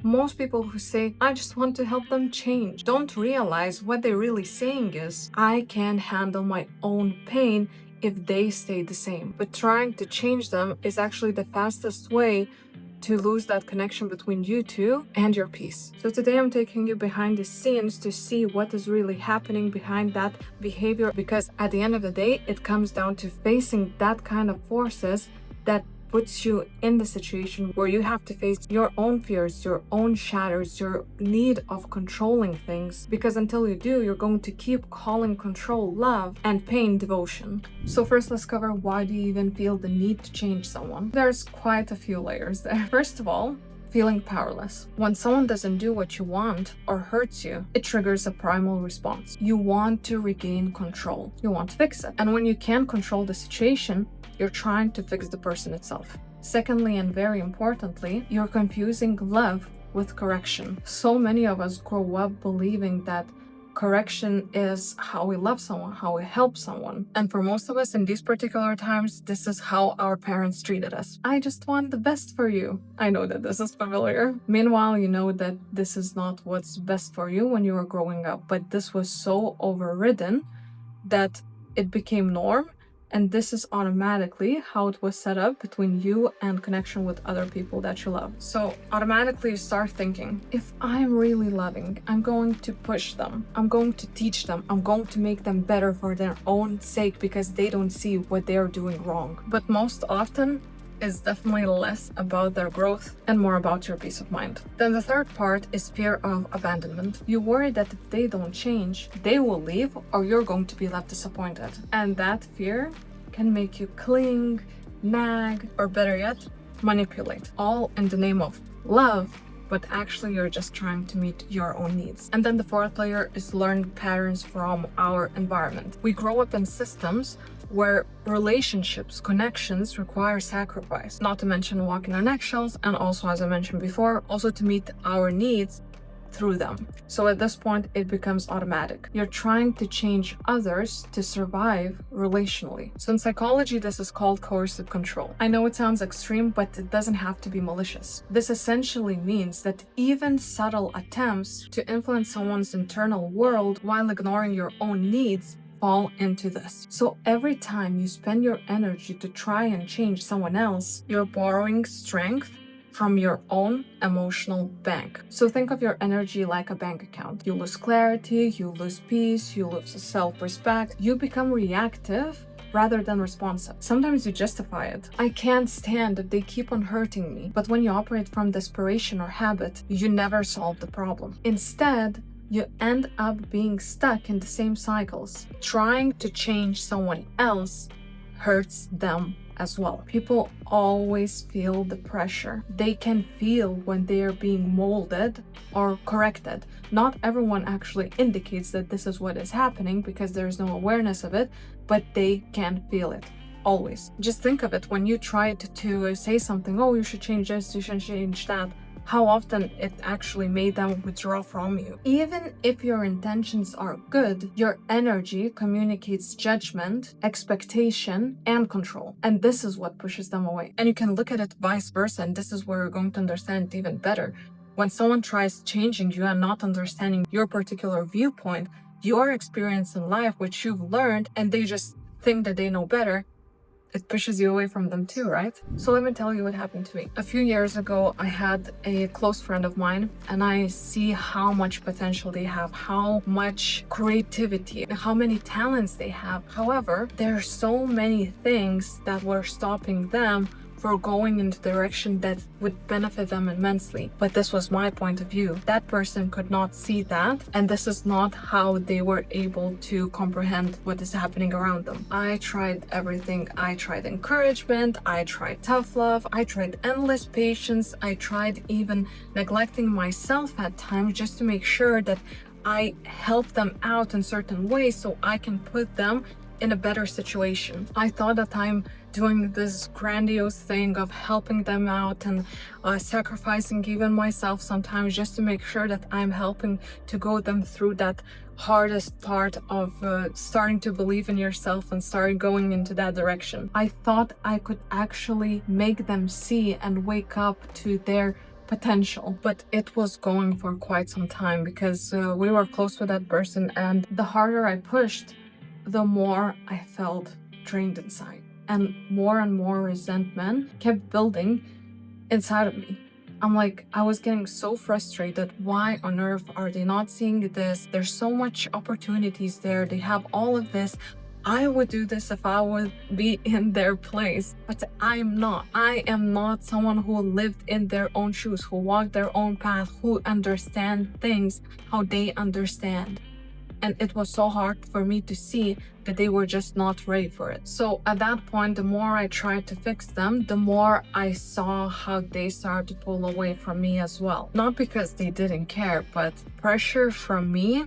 Most people who say, I just want to help them change, don't realize what they're really saying is, I can't handle my own pain if they stay the same. But trying to change them is actually the fastest way to lose that connection between you two and your peace. So today I'm taking you behind the scenes to see what is really happening behind that behavior, because at the end of the day, it comes down to facing that kind of forces that puts you in the situation where you have to face your own fears, your own shadows, your need of controlling things. Because until you do, you're going to keep calling control love and pain devotion. So first, let's cover why do you even feel the need to change someone? There's quite a few layers there. First of all, feeling powerless. When someone doesn't do what you want or hurts you, it triggers a primal response. You want to regain control. You want to fix it. And when you can't control the situation, you're trying to fix the person itself. Secondly, and very importantly, you're confusing love with correction. So many of us grow up believing that correction is how we love someone, how we help someone. And for most of us in these particular times, this is how our parents treated us. I just want the best for you. I know that this is familiar. Meanwhile, you know that this is not what's best for you when you were growing up, but this was so overridden that it became norm. And this is automatically how it was set up between you and connection with other people that you love. So automatically you start thinking, if I'm really loving, I'm going to push them. I'm going to teach them. I'm going to make them better for their own sake because they don't see what they're doing wrong. But most often, is definitely less about their growth and more about your peace of mind. Then the third part is fear of abandonment. You worry that if they don't change, they will leave or you're going to be left disappointed. And that fear can make you cling, nag, or better yet, manipulate, all in the name of love, but actually you're just trying to meet your own needs. And then the fourth layer is learned patterns from our environment. We grow up in systems where relationships, connections require sacrifice, not to mention walking on eggshells, and also, as I mentioned before, also to meet our needs through them. So at this point, it becomes automatic. You're trying to change others to survive relationally. So in psychology, this is called coercive control. I know it sounds extreme, but it doesn't have to be malicious. This essentially means that even subtle attempts to influence someone's internal world while ignoring your own needs fall into this. So every time you spend your energy to try and change someone else, you're borrowing strength from your own emotional bank. So think of your energy like a bank account. You lose clarity, you lose peace, you lose self-respect, you become reactive rather than responsive. Sometimes you justify it. I can't stand if they keep on hurting me. But when you operate from desperation or habit, you never solve the problem. Instead, you end up being stuck in the same cycles. Trying to change someone else hurts them as well. People always feel the pressure. They can feel when they are being molded or corrected. Not everyone actually indicates that this is what is happening because there is no awareness of it, but they can feel it. Always. Just think of it when you tried to say something, oh, you should change this, you should change that. How often it actually made them withdraw from you. Even if your intentions are good, your energy communicates judgment, expectation, and control. And this is what pushes them away. And you can look at it vice versa, and this is where you're going to understand it even better. When someone tries changing you and not understanding your particular viewpoint, your experience in life, which you've learned, and they just think that they know better, it pushes you away from them too, right? So let me tell you what happened to me. A few years ago, I had a close friend of mine, and I see how much potential they have, how much creativity, how many talents they have. However, there are so many things that were stopping them for going in the direction that would benefit them immensely. But this was my point of view. That person could not see that, and this is not how they were able to comprehend what is happening around them. I tried everything. I tried encouragement, I tried tough love, I tried endless patience, I tried even neglecting myself at times just to make sure that I help them out in certain ways so I can put them in a better situation. I thought that I'm doing this grandiose thing of helping them out and sacrificing even myself sometimes just to make sure that I'm helping to go them through that hardest part of starting to believe in yourself and start going into that direction. I thought I could actually make them see and wake up to their potential, but it was going for quite some time because we were close with that person, and the harder I pushed, the more I felt drained inside, and more resentment kept building inside of me. I'm like, I was getting so frustrated. Why on earth are they not seeing this? There's so much opportunities there. They have all of this. I would do this if I would be in their place, but I'm not. I am not someone who lived in their own shoes, who walked their own path, who understand things how they understand. And it was so hard for me to see that they were just not ready for it. So at that point, the more I tried to fix them, the more I saw how they started to pull away from me as well. Not because they didn't care, but pressure from me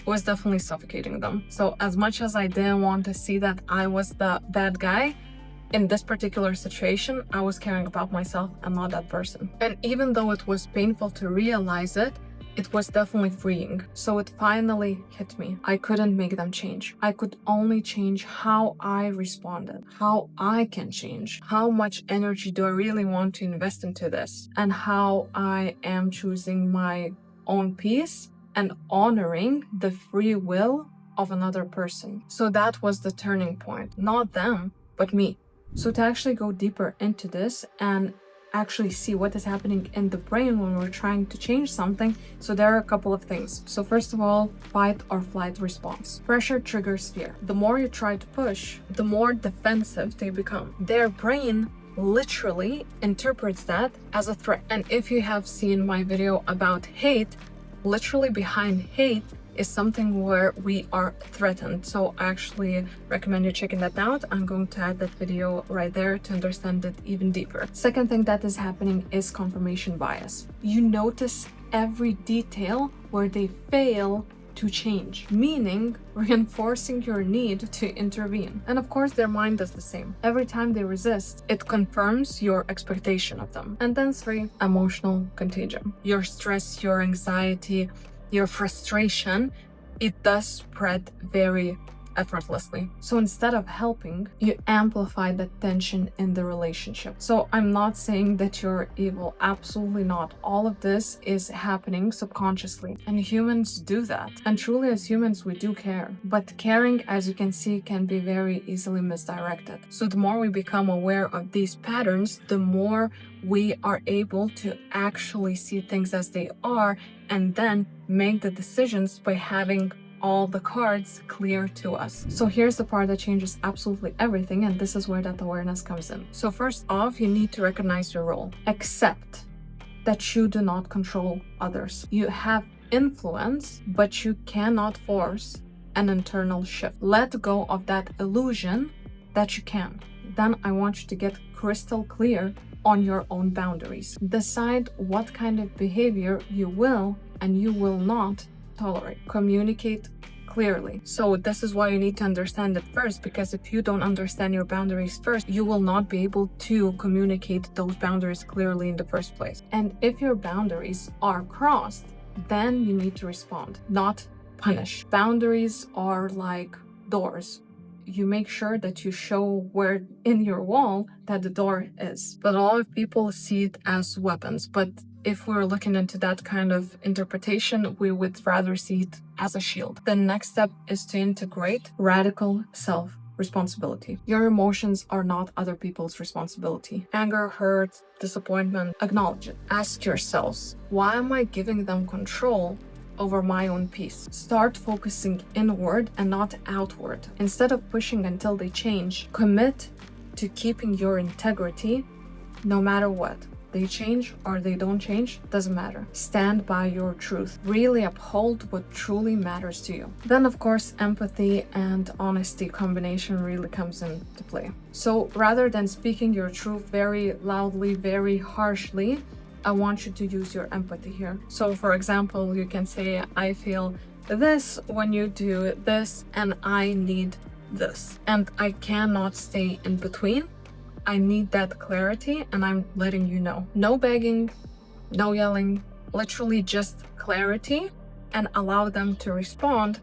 was definitely suffocating them. So as much as I didn't want to see that I was the bad guy, in this particular situation, I was caring about myself and not that person. And even though it was painful to realize it, it was definitely freeing. So it finally hit me. I couldn't make them change. I could only change how I responded, how I can change, how much energy do I really want to invest into this, and how I am choosing my own peace and honoring the free will of another person. So that was the turning point, not them, but me. So to actually go deeper into this and actually see what is happening in the brain when we're trying to change something. So there are a couple of things. So first of all, fight or flight response. Pressure triggers fear. The more you try to push, the more defensive they become. Their brain literally interprets that as a threat. And if you have seen my video about hate, literally behind hate is something where we are threatened. So I actually recommend you checking that out. I'm going to add that video right there to understand it even deeper. Second thing that is happening is confirmation bias. You notice every detail where they fail to change, meaning reinforcing your need to intervene. And of course, their mind does the same. Every time they resist, it confirms your expectation of them. And then 3, emotional contagion. Your stress, your anxiety, your frustration, it does spread very effortlessly. So instead of helping, you amplify the tension in the relationship. So I'm not saying that you're evil, absolutely not. All of this is happening subconsciously, and humans do that. And truly, as humans, we do care. But caring, as you can see, can be very easily misdirected. So the more we become aware of these patterns, the more we are able to actually see things as they are, and then make the decisions by having all the cards clear to us. So here's the part that changes absolutely everything, and this is where that awareness comes in. So first off, you need to recognize your role. Accept that you do not control others. You have influence, but you cannot force an internal shift. Let go of that illusion that you can. Then I want you to get crystal clear on your own boundaries. Decide what kind of behavior you will and you will not tolerate. Communicate clearly. So this is why you need to understand it first, because if you don't understand your boundaries first, you will not be able to communicate those boundaries clearly in the first place. And if your boundaries are crossed, then you need to respond, not punish. Boundaries are like doors. You make sure that you show where in your wall that the door is. But a lot of people see it as weapons. But if we're looking into that kind of interpretation, we would rather see it as a shield. The next step is to integrate radical self-responsibility. Your emotions are not other people's responsibility. Anger, hurt, disappointment, acknowledge it. Ask yourselves, why am I giving them control over my own peace? Start focusing inward and not outward. Instead of pushing until they change, commit to keeping your integrity no matter what. They change or they don't change, doesn't matter. Stand by your truth. Really uphold what truly matters to you. Then, of course, empathy and honesty combination really comes into play. So rather than speaking your truth very loudly, very harshly, I want you to use your empathy here. So for example, you can say, I feel this when you do this, and I need this. And I cannot stay in between. I need that clarity, and I'm letting you know. No begging, no yelling, literally just clarity, and allow them to respond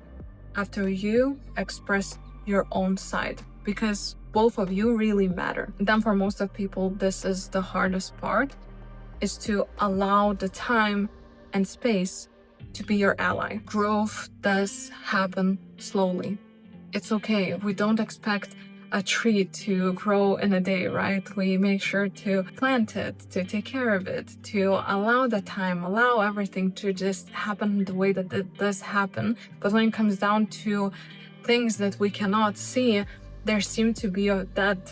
after you express your own side, because both of you really matter. Then for most of people, this is the hardest part, is to allow the time and space to be your ally. Growth does happen slowly. It's okay. We don't expect a tree to grow in a day, right? We make sure to plant it, to take care of it, to allow the time, allow everything to just happen the way that it does happen. But when it comes down to things that we cannot see, there seems to be that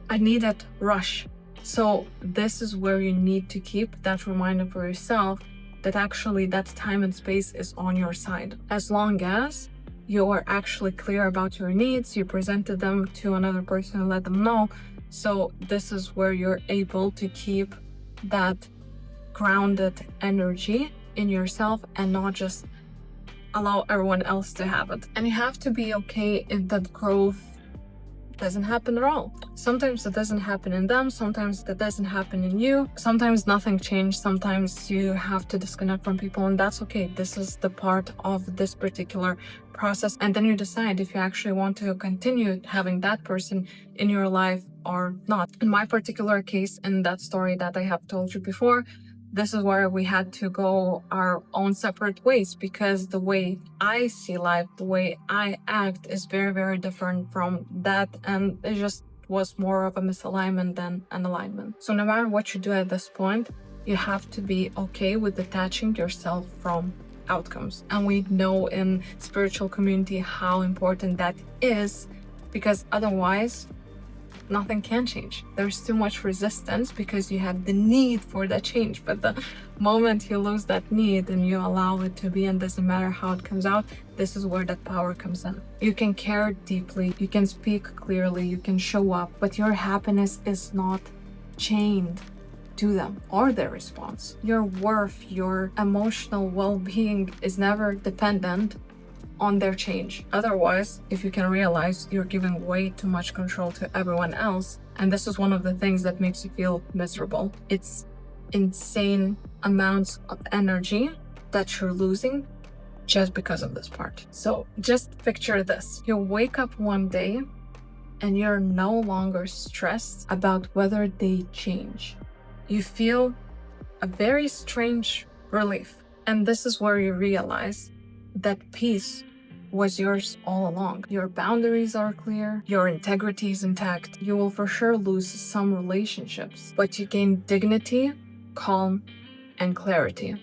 immediate rush. So this is where you need to keep that reminder for yourself that actually that time and space is on your side. As long as you are actually clear about your needs, you presented them to another person and let them know. So this is where you're able to keep that grounded energy in yourself and not just allow everyone else to have it. And you have to be okay if that growth doesn't happen at all. Sometimes it doesn't happen in them, sometimes that doesn't happen in you, sometimes nothing changed, sometimes you have to disconnect from people, and that's okay. This is the part of this particular process, and then you decide if you actually want to continue having that person in your life or not. In my particular case, in that story that I have told you before, this is where we had to go our own separate ways, because the way I see life, the way I act is very, very different from that. And it just was more of a misalignment than an alignment. So no matter what you do at this point, you have to be okay with detaching yourself from outcomes. And we know in spiritual community how important that is, because otherwise nothing can change. There's too much resistance because you have the need for that change. But the moment you lose that need and you allow it to be, and doesn't matter how it comes out, this is where that power comes in. You can care deeply, you can speak clearly, you can show up, but your happiness is not chained to them or their response. Your worth, your emotional well-being is never dependent on their change. Otherwise, if you can realize, you're giving way too much control to everyone else. And this is one of the things that makes you feel miserable. It's insane amounts of energy that you're losing just because of this part. So just picture this. You wake up one day and you're no longer stressed about whether they change. You feel a very strange relief. And this is where you realize that peace was yours all along. Your boundaries are clear, your integrity is intact. You will for sure lose some relationships, but you gain dignity, calm, and clarity.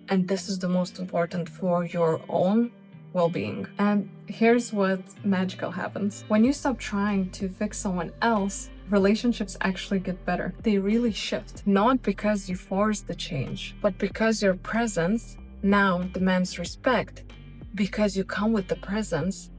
And this is the most important for your own well-being. And here's what magical happens. When you stop trying to fix someone else, relationships actually get better. They really shift, not because you force the change, but because your presence now demands respect, because you come with the presence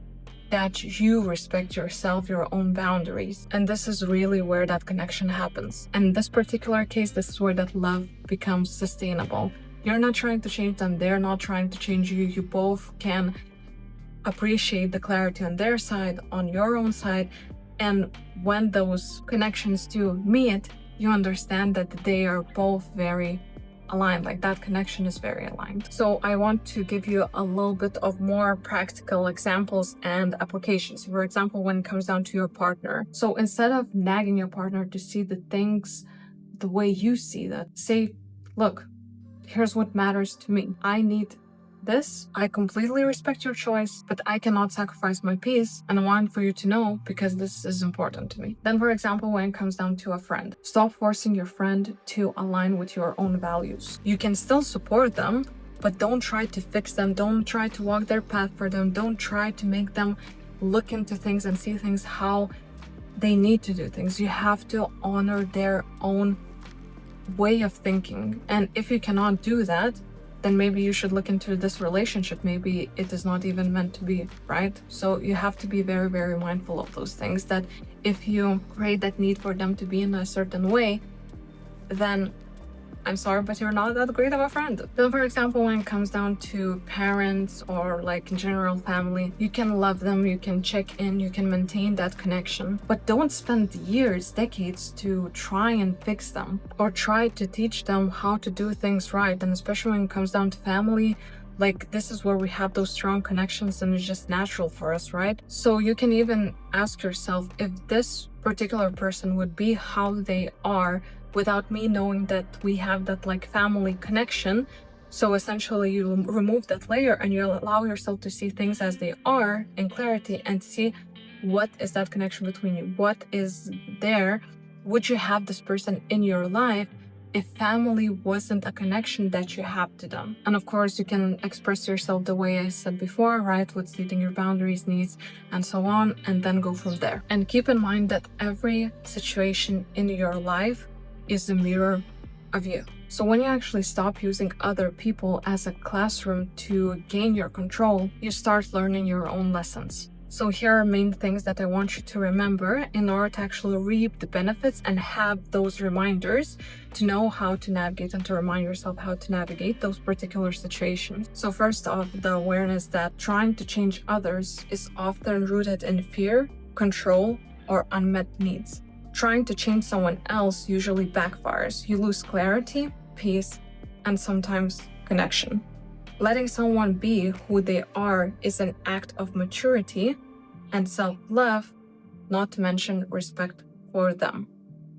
that you respect yourself, your own boundaries. And this is really where that connection happens. And in this particular case, this is where that love becomes sustainable. You're not trying to change them, they're not trying to change you. You both can appreciate the clarity on their side, on your own side. And when those connections do meet, you understand that they are both very aligned, like that connection is very aligned. So I want to give you a little bit of more practical examples and applications. For example, when it comes down to your partner. So instead of nagging your partner to see the things the way you see that, say, look, here's what matters to me. I need this. I completely respect your choice, but I cannot sacrifice my peace, and I want for you to know because this is important to me. Then, for example, when it comes down to a friend, stop forcing your friend to align with your own values. You can still support them, but don't try to fix them. Don't try to walk their path for them. Don't try to make them look into things and see things how they need to do things. You have to honor their own way of thinking. And if you cannot do that, then maybe you should look into this relationship. Maybe it is not even meant to be, right? So you have to be very, very mindful of those things, that if you create that need for them to be in a certain way, then I'm sorry, but you're not that great of a friend. Then, for example, when it comes down to parents or like in general family, you can love them, you can check in, you can maintain that connection, but don't spend years, decades to try and fix them or try to teach them how to do things right. And especially when it comes down to family, like this is where we have those strong connections and it's just natural for us, right? So you can even ask yourself if this particular person would be how they are without me knowing that we have that like family connection. So essentially you remove that layer and you allow yourself to see things as they are in clarity and see what is that connection between you, what is there. Would you have this person in your life if family wasn't a connection that you have to them? And of course, you can express yourself the way I said before, right? With stating your boundaries, needs, and so on, and then go from there. And keep in mind that every situation in your life is a mirror of you. So when you actually stop using other people as a classroom to gain your control, you start learning your own lessons. So here are main things that I want you to remember in order to actually reap the benefits and have those reminders to know how to navigate and to remind yourself how to navigate those particular situations. So first off, the awareness that trying to change others is often rooted in fear, control, or unmet needs. Trying to change someone else usually backfires. You lose clarity, peace, and sometimes connection. Letting someone be who they are is an act of maturity and self-love, not to mention respect for them.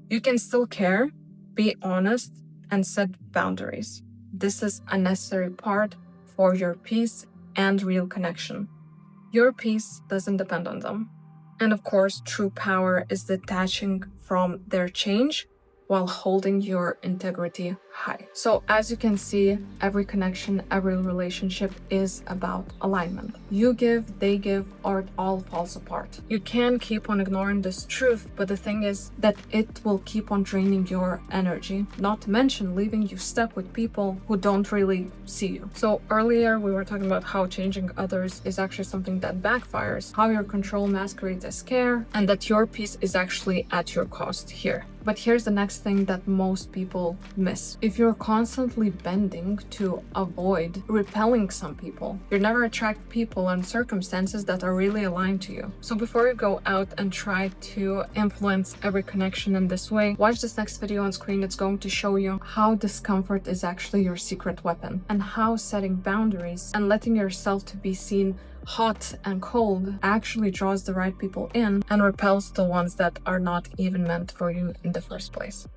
You can still care, be honest, and set boundaries. This is a necessary part for your peace and real connection. Your peace doesn't depend on them. And of course, true power is detaching from their change while holding your integrity high. So as you can see, every connection, every relationship is about alignment. You give, they give, or it all falls apart. You can keep on ignoring this truth, but the thing is that it will keep on draining your energy, not to mention leaving you stuck with people who don't really see you. So earlier we were talking about how changing others is actually something that backfires, how your control masquerades as care, and that your peace is actually at your cost here. But here's the next thing that most people miss. If you're constantly bending to avoid repelling some people, you never attract people and circumstances that are really aligned to you. So before you go out and try to influence every connection in this way, watch this next video on screen. It's going to show you how discomfort is actually your secret weapon, and how setting boundaries and letting yourself to be seen hot and cold actually draws the right people in and repels the ones that are not even meant for you in the first place.